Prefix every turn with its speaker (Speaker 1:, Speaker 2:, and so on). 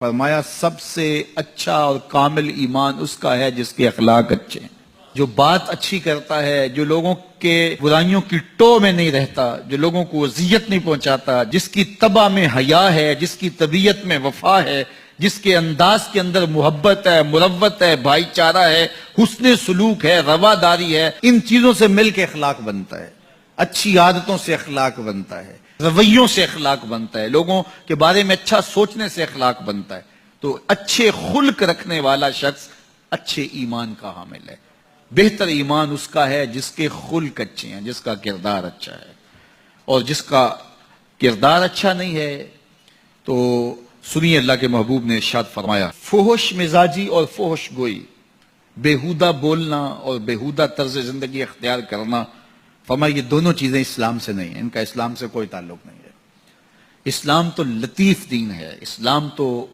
Speaker 1: फरमाया सबसे अच्छा और कामिल ईमान उसका है जिसके अखलाक अच्छे हैं, जो बात अच्छी करता है, जो लोगों के बुराइयों की टो में नहीं रहता, जो लोगों को अजियत नहीं पहुंचाता, जिसकी तबा में हया है, जिसकी तबीयत में वफा है, जिसके अंदाज के अंदर मोहब्बत है, मुरव्वत है, भाईचारा है, हुस्न सलूक है, रवादारी है। इन चीजों से मिल के अखलाक बनता है, अच्छी आदतों से अखलाक बनता है, रवैयों से अखलाक बनता है, लोगों के बारे में अच्छा सोचने से अखलाक बनता है। तो अच्छे खुल्क रखने वाला शख्स अच्छे ईमान का हामिल है। बेहतर ईमान उसका है जिसके खुल्क अच्छे हैं, जिसका किरदार अच्छा है। और जिसका किरदार अच्छा नहीं है तो सुनिए, अल्लाह के महबूब ने इरशाद फरमाया, फुहुश मिजाजी और फुहुश गोई, बेहुदा बोलना और बेहुदा तर्ज जिंदगी अख्तियार करना, फरमाया ये दोनों चीजें इस्लाम से नहीं है, इनका इस्लाम से कोई ताल्लुक नहीं है। इस्लाम तो लतीफ दीन है, इस्लाम तो